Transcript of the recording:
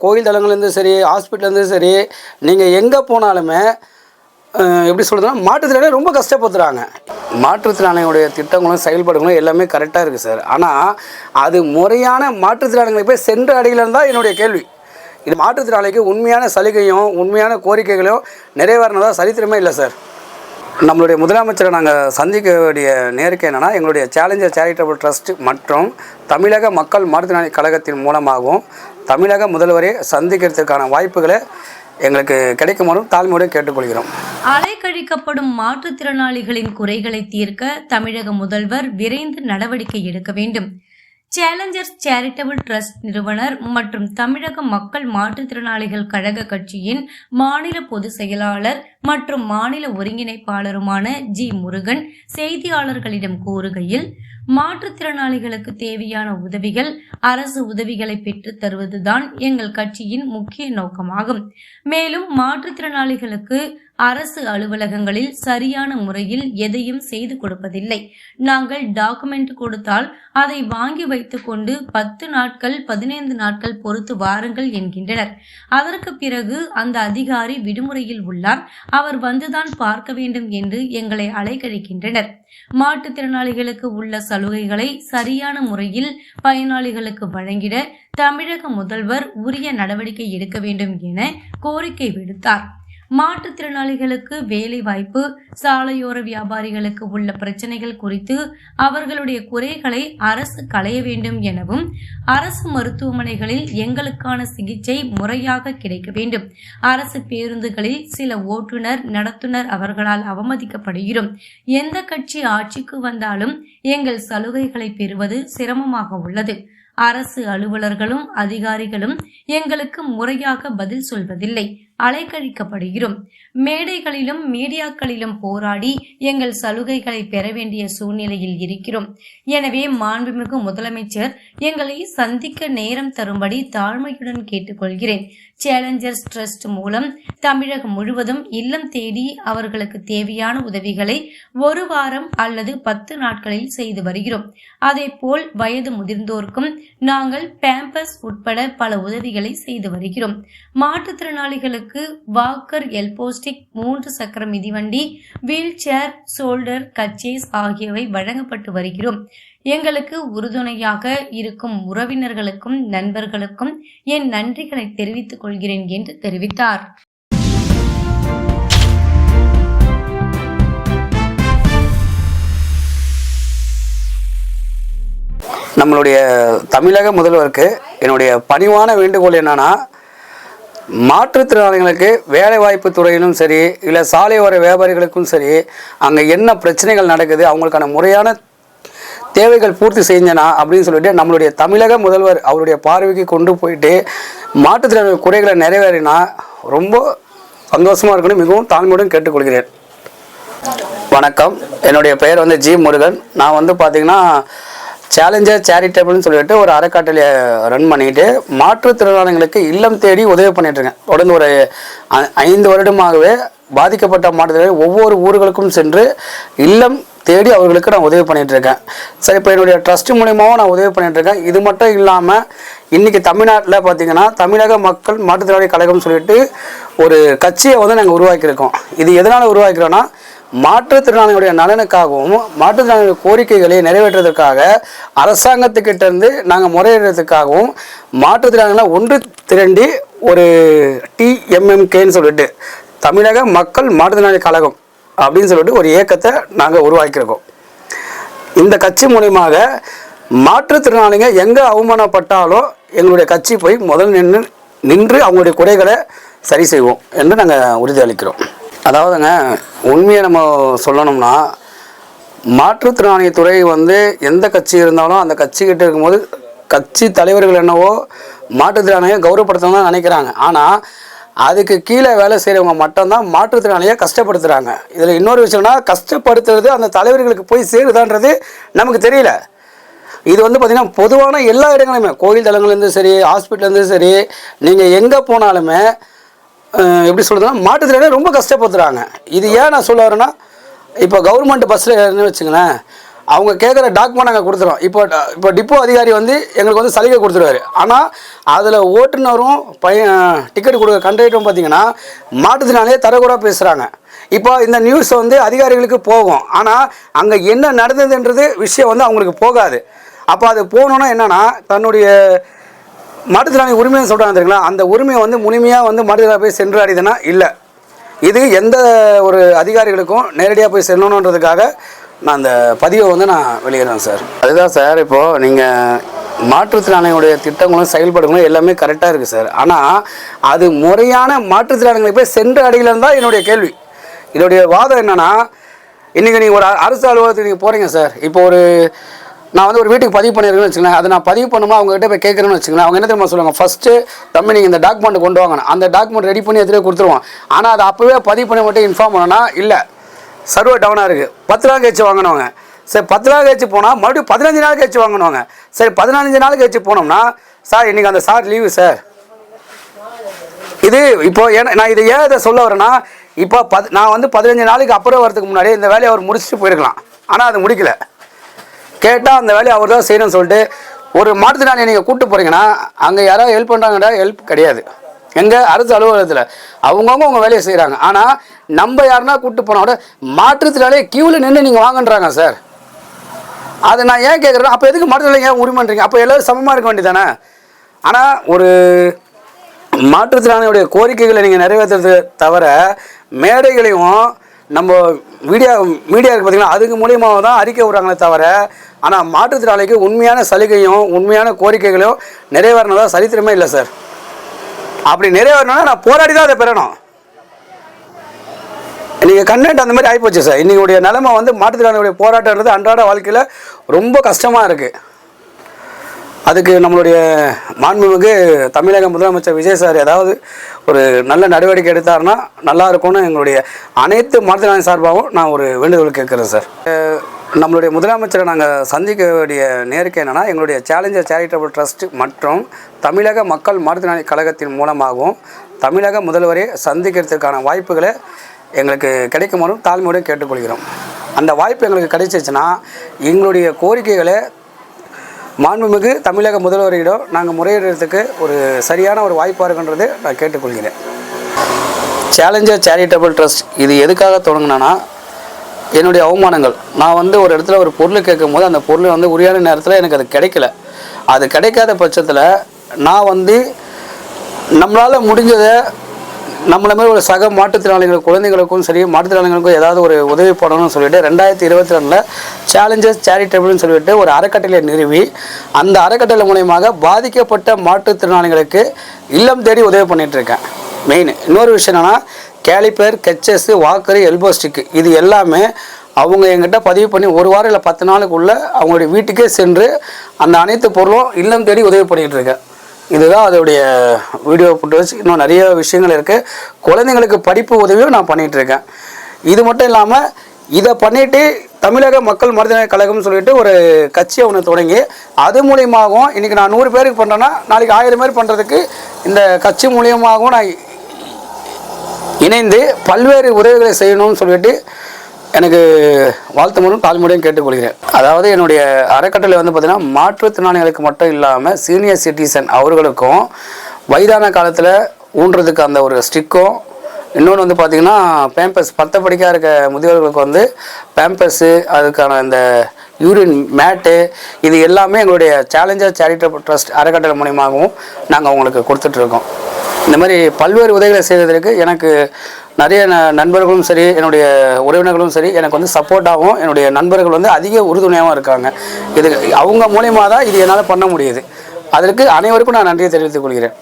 கோயில் தலங்கள்லேருந்து சரி, ஹாஸ்பிட்டல்லேருந்து சரி, நீங்கள் எங்கே போனாலுமே எப்படி சொல்கிறதுனா மாற்றுத்திறனாளி ரொம்ப கஷ்டப்படுத்துகிறாங்க. மாற்றுத்திறனாளிகளுடைய திட்டங்களும் செயல்பாடுகளும் எல்லாமே கரெக்டாக இருக்குது சார். ஆனால் அது முறையான மாற்றுத்திறனாளிகளை போய் சென்று அடையலன்னு தான் என்னுடைய கேள்வி. இது மாற்றுத்திறனாளிக்கு உண்மையான சலுகையும் உண்மையான கோரிக்கைகளையும் நிறைவேறினதாக சரித்திரமே இல்லை சார். நம்மளுடைய முதலமைச்சரை நாங்கள் சந்திக்க வேண்டிய நேருக்கு என்னென்னா, எங்களுடைய சேலஞ்சர் சேரிட்டபிள் ட்ரஸ்ட் மற்றும் தமிழக மக்கள் மாற்றுத்திறனாளி கழகத்தின் மூலமாகவும் தமிழக முதல்வரை சந்திக்கிறதுக்கான வாய்ப்புகளை எங்களுக்கு கிடைக்குமாறும் தாழ்மையுடன் கேட்டுக்கொள்கிறோம். அலைக்கழிக்கப்படும் மாற்றுத்திறனாளிகளின் குறைகளை தீர்க்க தமிழக முதல்வர் விரைந்து நடவடிக்கை எடுக்க வேண்டும். சேலஞ்சர்ஸ் சேரிட்டபிள் ட்ரஸ்ட் நிறுவனர் மற்றும் தமிழக மக்கள் மாற்றுத்திறனாளிகள் கழக கட்சியின் மாநில பொதுச் செயலாளர் மற்றும் மாநில ஒருங்கிணைப்பாளருமான ஜி முருகன் செய்தியாளர்களிடம் கூறுகையில், மாற்றுத்திறனாளிகளுக்கு தேவையான உதவிகள், அரசு உதவிகளை பெற்றுத் தருவதுதான் எங்கள் கட்சியின் முக்கிய நோக்கமாகும். மேலும் மாற்றுத்திறனாளிகளுக்கு அரசு அலுவலகங்களில் சரியான முறையில் எதையும் செய்து கொடுப்பதில்லை. நாங்கள் டாக்குமெண்ட் கொடுத்தால் அதை வாங்கி வைத்துக் கொண்டு 10 நாட்கள் 15 நாட்கள் பொறுத்து வாருங்கள் என்கின்றனர். அதற்கு பிறகு அந்த அதிகாரி விடுமுறையில் உள்ளார், அவர் வந்துதான் பார்க்க வேண்டும் என்று எங்களை அலைக்கழிக்கின்றனர். மாற்றுத்திறனாளிகளுக்கு உள்ள சலுகைகளை சரியான முறையில் பயனாளிகளுக்கு வழங்கிட தமிழக முதல்வர் உரிய நடவடிக்கை எடுக்க வேண்டும் என கோரிக்கை விடுத்தார். மாற்றுத்திறனாளிகளுக்கு வேலை வாய்ப்பு, சாலையோர வியாபாரிகளுக்கு உள்ள பிரச்சனைகள் குறித்து அவர்களுடைய குறைகளை அரசு களைய வேண்டும் எனவும், அரசு மருத்துவமனைகளில் எங்களுக்கான சிகிச்சை முறையாக கிடைக்க வேண்டும். அரசு பேருந்துகளில் சில ஓட்டுநர், நடத்துனர் அவர்களால் அவமதிக்கப்படுகிறோம். எந்த கட்சி ஆட்சிக்கு வந்தாலும் எங்கள் சலுகைகளை பெறுவது சிரமமாக உள்ளது. அரசு அலுவலர்களும் அதிகாரிகளும் எங்களுக்கு முறையாக பதில் சொல்வதில்லை. அலைக்கழிக்கப்படுகிறோம். மேடைகளிலும் மீடியாக்களிலும் போராடி எங்கள் சலுகைகளை பெற வேண்டிய சூழ்நிலையில் இருக்கிறோம். எனவே மாண்புமிகு முதலமைச்சர் எங்களை சந்திக்க நேரம் தரும்படி தாழ்மையுடன் கேட்டுக்கொள்கிறேன். சேலஞ்சர்ஸ் ட்ரஸ்ட் மூலம் தமிழகம் முழுவதும் இல்லம் தேடி அவர்களுக்கு தேவையான உதவிகளை 1 வாரம் அல்லது 10 நாட்களில் செய்து வருகிறோம். அதேபோல் வயது முதிர்ந்தோருக்கும் நாங்கள் பேம்பஸ் உட்பட பல உதவிகளை செய்து வருகிறோம். மாற்றுத்திறனாளிகளுக்கு வாக்கர், எல்போஸ்டிக், 3 சக்கர மிதிவண்டி, வீல் சேர், ஷோல்டர் கச்சேஸ் ஆகியவை வழங்கப்பட்டு வருகிறோம். எங்களுக்கு உறுதுணையாக இருக்கும் உறவினர்களுக்கும் நண்பர்களுக்கும் என் நன்றிகளை தெரிவித்துக் கொள்கிறேன் என்று தெரிவித்தார். நம்மளுடைய தமிழக முதல்வருக்கு என்னுடைய பணிவான வேண்டுகோள் என்னன்னா, மாற்றுத்திறனாளிகளுக்கு வேலைவாய்ப்பு துறையிலும் சரி, இல்லை சாலையோர வியாபாரிகளுக்கும் சரி, அங்கே என்ன பிரச்சனைகள் நடக்குது, அவங்களுக்கான முறையான தேவைகள் பூர்த்தி செஞ்சனா அப்படின்னு சொல்லிட்டு நம்மளுடைய தமிழக முதல்வர் அவருடைய பார்வைக்கு கொண்டு போயிட்டு மாற்றுத்திறனாளி குறைகளை நிறைவேறினா ரொம்ப சந்தோஷமாக இருக்கணும். மிகவும் தாழ்மையுடன் கேட்டுக்கொள்கிறேன். வணக்கம், என்னுடைய பெயர் ஜி முருகன். நான் பார்த்திங்கன்னா சேலஞ்சர் சேரிட்டபிள்னு சொல்லிட்டு ஒரு அறக்கட்டளையை ரன் பண்ணிட்டு மாற்றுத்திறனாளிகளுக்கு இல்லம் தேடி உதவி பண்ணிட்டுருக்கேன். தொடர்ந்து ஒரு 5 வருடமாகவே பாதிக்கப்பட்ட மாற்றுத்திறனாளி ஒவ்வொரு ஊர்களுக்கும் சென்று இல்லம் தேடி அவர்களுக்கு நான் உதவி பண்ணிகிட்ருக்கேன். சரி, இப்போ என்னுடைய ட்ரஸ்ட் மூலியமாகவும் நான் உதவி பண்ணிகிட்ருக்கேன். இது மட்டும் இல்லாமல் இன்றைக்கி தமிழ்நாட்டில் பார்த்திங்கன்னா தமிழக மக்கள் மாற்றுத்திறனாளி கழகம்னு சொல்லிட்டு ஒரு கட்சியை நாங்கள் உருவாக்கியிருக்கோம். இது எதனால் உருவாக்கிறோன்னா, மாற்றுத்திறனாளிகளுடைய நலனுக்காகவும் மாற்றுத்திறனாளி கோரிக்கைகளை நிறைவேற்றுவதற்காக அரசாங்கத்துக்கிட்டேருந்து நாங்கள் முறையிடுறதுக்காகவும் மாற்றுத்திறனாளிகளை ஒன்று திரண்டி ஒரு TMMKன்னு சொல்லிட்டு தமிழக மக்கள் மாற்றுத்திறனாளி கழகம் அப்படின்னு சொல்லிட்டு ஒரு இயக்கத்தை நாங்கள் உருவாக்கியிருக்கோம். இந்த கட்சி மூலியமாக மாற்றுத்திறனாளிங்க எங்கே அவமானப்பட்டாலோ எங்களுடைய கட்சி போய் முதல் நின்று அவங்களுடைய குறைகளை சரி செய்வோம் என்று நாங்கள் உறுதி அளிக்கிறோம். அதாவதுங்க, உண்மையை நம்ம சொல்லணும்னா, மாற்றுத்திறனாளி துறை எந்த கட்சி இருந்தாலும் அந்த கட்சிக்கிட்ட இருக்கும்போது கட்சி தலைவர்கள் என்னவோ மாற்றுத்திறனாளியை கௌரவப்படுத்தணும் தான் நினைக்கிறாங்க. ஆனால் அதுக்கு கீழே வேலை செய்கிறவங்க மட்டும்தான் மாற்றுத்திறனாளியை கஷ்டப்படுத்துகிறாங்க. இதில் இன்னொரு விஷயம்னா, கஷ்டப்படுத்துறது அந்த தலைவர்களுக்கு போய் சேருதான்றது நமக்கு தெரியல. இது பார்த்திங்கன்னா பொதுவான எல்லா இடங்களுமே, கோயில் தலங்கள்லேருந்து சரி, ஹாஸ்பிட்டல்லேருந்து சரி, நீங்கள் எங்கே போனாலுமே எப்படி சொல்கிறதுனா மாற்றுத்திறனாளி ரொம்ப கஷ்டப்படுத்துகிறாங்க. இது ஏன் நான் சொல்ல வரேன்னா, இப்போ கவர்மெண்ட் பஸ்ஸில் வச்சுங்களேன், அவங்க கேட்குற டாக்குமெண்ட் நாங்கள் கொடுத்துருவோம். இப்போ டிப்போ அதிகாரி வந்து எங்களுக்கு வந்து சலுகை கொடுத்துருவாரு. ஆனால் அதில் ஓட்டுநரும் டிக்கெட் கொடுக்குற கண்டக்டரும் பார்த்தீங்கன்னா மாட்டுத்தினாலே தரக்குறா பேசுகிறாங்க. இப்போ இந்த நியூஸ் வந்து அதிகாரிகளுக்கு போகும், ஆனால் அங்கே என்ன நடந்ததுன்றது விஷயம் வந்து அவங்களுக்கு போகாது. அப்போ அது போகணுன்னா என்னென்னா தன்னுடைய மாற்றுத்திறனாளி உரிமையை சொல்கிறாங்க தெரியுங்களா, அந்த உரிமையை வந்து முழுமையாக வந்து மாற்றுத்திறனாளி போய் சென்று அடையுதுன்னா இல்லை. இது எந்த ஒரு அதிகாரிகளுக்கும் நேரடியாக போய் செல்லணுன்றதுக்காக நான் அந்த பதிவை வந்து நான் வெளியிடுறேன் சார். அதுதான் சார், இப்போது நீங்கள் மாற்றுத்திறனாளிகளுடைய திட்டங்களும் செயல்படுங்களும் எல்லாமே கரெக்டாக இருக்குது சார். ஆனால் அது முறையான மாற்றுத்திறனாளிகளை போய் சென்று அடையலன்னு தான் என்னுடைய கேள்வி. என்னுடைய வாதம் என்னென்னா, இன்றைக்கி நீங்கள் ஒரு அரசு அலுவலகத்துக்கு நீங்கள் போகிறீங்க சார். இப்போ நான் வந்து ஒரு வீட்டுக்கு பதிவு பண்ணியிருக்கேன்னு வச்சுக்கோங்களேன். அதை நான் பதிவு பண்ணுமா அவங்ககிட்ட போய் கேட்குறேன்னு வச்சுக்கோங்களேன். அவங்க என்ன தெரியுமா சொல்லுவாங்க, ஃபஸ்ட்டு தம்பி நீங்கள் இந்த டாக்குமெண்ட் கொண்டு வாங்கணும், அந்த டாக்குமெண்ட் ரெடி பண்ணி எடுத்துகிட்டு கொடுத்துருவோம். ஆனால் அதை அப்போவே பதிவு பண்ணி மட்டும் இன்ஃபார்ம் பண்ணோன்னா இல்லை, சர்வர் டவுனாக இருக்குது, 10 நாள் கழிச்சு வாங்கினவங்க. சரி 10 நாள் கழிச்சு போனால் மறுபடியும் 15 நாள் கழிச்சு வாங்கினவங்க. சரி 15 நாள் கழிச்சு போனோம்னா சார் இன்றைக்கி அந்த சார் லீவு சார். இது இப்போது நான் இதை ஏன் இதை சொல்ல வரேன்னா, இப்போ நான் வந்து 15 நாளைக்கு அப்புறம் வரதுக்கு முன்னாடி இந்த வேலையை அவர் முடிச்சுட்டு போயிருக்கலாம். ஆனால் அது முடிக்கல. கேட்டால் அந்த வேலையை அவர் தான் செய்யணும்னு சொல்லிட்டு ஒரு மாற்றுத்திறனாளியை நீங்கள் கூப்பிட்டு போகிறீங்கன்னா அங்கே யாராவது ஹெல்ப் பண்ணுறாங்கடா, ஹெல்ப் கிடையாது. எங்கள் அரசு அலுவலகத்தில் அவங்கவுங்க உங்கள் வேலையை செய்கிறாங்க. ஆனால் நம்ம யாருன்னா கூப்பிட்டு போனால் கூட மாற்றுத்திறனாளியை க்யூவில் நின்று நீங்கள் வாங்கன்றாங்க சார். அதை நான் ஏன் கேட்குறேன்னா, அப்போ எதுக்கு மாற்றுத்திறனாளி ஏன் உரிமைன்றீங்க? அப்போ எல்லோரும் சமமாக இருக்க வேண்டியதானே? ஆனால் ஒரு மாற்றுத்திறனாளியுடைய கோரிக்கைகளை நீங்கள் நிறைவேற்றுறது தவிர மேடைகளையும் நம்ம மீடியாவுக்கு பார்த்திங்கன்னா அதுக்கு மூலியமாக தான் அறிக்கை விடுறாங்களே தவிர, ஆனால் மாற்றுத்திறனாளிக்கு உண்மையான சலுகையும் உண்மையான கோரிக்கைகளையும் நிறைவேறினதா சரித்திரமே இல்லை சார். அப்படி நிறைவேறணும்னா நான் போராடி தான் அதை பெறணும். இன்றைக்கி கண்டென்ட் அந்த மாதிரி ஆகிப்போச்சு சார். இன்றைக்குடைய நிலைமை வந்து மாற்றுத்திறனாளியுடைய போராட்டம்ன்றது அன்றாட வாழ்க்கையில் ரொம்ப கஷ்டமாக இருக்குது. அதுக்கு நம்மளுடைய மாண்புமிகு தமிழக முதலமைச்சர் விஜய் சார் ஏதாவது ஒரு நல்ல நடவடிக்கை எடுத்தாருன்னா நல்லா இருக்கும்னு எங்களுடைய அனைத்து மாற்றுத்திறனாளி சார்பாகவும் நான் ஒரு வேண்டுகோள் கேட்குறேன் சார். நம்மளுடைய முதலமைச்சரை நாங்கள் சந்திக்க வேண்டிய நேருக்கு என்னென்னா, எங்களுடைய சேலஞ்சர் சேரிட்டபிள் ட்ரஸ்ட் மற்றும் தமிழக மக்கள் மாற்றுத்திறனாளி கழகத்தின் மூலமாகவும் தமிழக முதல்வரை சந்திக்கிறதுக்கான வாய்ப்புகளை எங்களுக்கு கிடைக்குமாறும் தாழ்மையோடு கேட்டுக்கொள்கிறோம். அந்த வாய்ப்பு எங்களுக்கு கிடைச்சிச்சுன்னா எங்களுடைய கோரிக்கைகளை மாண்புமிகு தமிழக முதல்வரிடம் நாங்கள் முறையிடுறதுக்கு ஒரு சரியான ஒரு வாய்ப்பாக இருக்குன்றது நான் கேட்டுக்கொள்கிறேன். சேலஞ்சர் சேரிட்டபிள் ட்ரஸ்ட் இது எதுக்காக தொடங்கினா, என்னுடைய அவமானங்கள், நான் வந்து ஒரு இடத்துல ஒரு பொருள் கேட்கும் போது அந்த பொருள் வந்து உரியான நேரத்தில் எனக்கு அது கிடைக்கல. அது கிடைக்காத பட்சத்தில் நான் வந்து நம்மளால் முடிஞ்சதை நம்மள மாதிரி ஒரு சக மாற்றுத்திறனாளிகள் குழந்தைகளுக்கும் சரி மாற்றுத்திறனாளிகளுக்கும் ஏதாவது ஒரு உதவி பண்ணணும்னு சொல்லிட்டு 2022 சேலஞ்சர்ஸ் சேரிட்டபிள்னு சொல்லிட்டு ஒரு அறக்கட்டளையை நிறுவி அந்த அறக்கட்டளை மூலயமாக பாதிக்கப்பட்ட மாற்றுத்திறனாளிகளுக்கு இல்லம் தேடி உதவி பண்ணிகிட்ருக்கேன். மெயின் இன்னொரு விஷயம் என்னென்னா, கேலிப்பர், கெச்சஸ், வாக்கரு, எல்போ ஸ்டிக்கு இது எல்லாமே அவங்க எங்கிட்ட பதிவு பண்ணி 1 வாரம் இல்லை 10 நாளுக்குள்ளே அவங்களுடைய வீட்டுக்கே சென்று அந்த அனைத்து பொருளும் இல்லம் தேடி உதவி பண்ணிகிட்ருக்கேன். இதுதான் அதோடைய வீடியோ போட்டு வச்சு இன்னும் நிறைய விஷயங்கள் இருக்குது. குழந்தைங்களுக்கு படிப்பு உதவியும் நான் பண்ணிகிட்ருக்கேன். இது மட்டும் இல்லாமல் இதை பண்ணிவிட்டு தமிழக மக்கள் மாற்றுத்திறனாளி கழகம்னு சொல்லிட்டு ஒரு கட்சியை ஒன்று தொடங்கி அது மூலியமாகவும் இன்றைக்கி நான் 100 பேருக்கு பண்ணுறேன்னா நாளைக்கு 1000 பேர் பண்ணுறதுக்கு இந்த கட்சி மூலியமாகவும் நான் இணைந்து பல்வேறு உதவிகளை செய்யணும்னு சொல்லிட்டு எனக்கு வாழ்த்து மூலம் தாழ்மையுடன் கேட்டுக்கொள்கிறேன். அதாவது என்னுடைய அறக்கட்டளை வந்து பார்த்திங்கன்னா மாற்றுத்திறனாளிகளுக்கு மட்டும் இல்லாமல் சீனியர் சிட்டிசன் அவர்களுக்கும் வயதான காலத்தில் ஊன்றதுக்கு அந்த ஒரு ஸ்டிக்கும், இன்னொன்று வந்து பார்த்திங்கன்னா பேம்பர்ஸ் 10 படிக்காக இருக்க முதியோர்களுக்கு வந்து பேம்பர்ஸு, அதுக்கான இந்த யூரின் மேட்டு, இது எல்லாமே எங்களுடைய சேலஞ்சர் சேரிட்டபிள் ட்ரஸ்ட் அறக்கட்டளை மூலியமாகவும் நாங்கள் அவங்களுக்கு கொடுத்துட்ருக்கோம். இந்த மாதிரி பல்வேறு உதவிகளை செய்வதற்கு எனக்கு நிறைய நண்பர்களும் சரி என்னுடைய உறவினர்களும் சரி எனக்கு வந்து சப்போர்ட்டாகவும் என்னுடைய நண்பர்கள் வந்து அதிக உறுதுணையாகவும் இருக்காங்க. இது அவங்க மூலியமாக தான் இது என்னால் பண்ண முடியுது. அதற்கு அனைவருக்கும் நான் நன்றியை தெரிவித்துக் கொள்கிறேன்.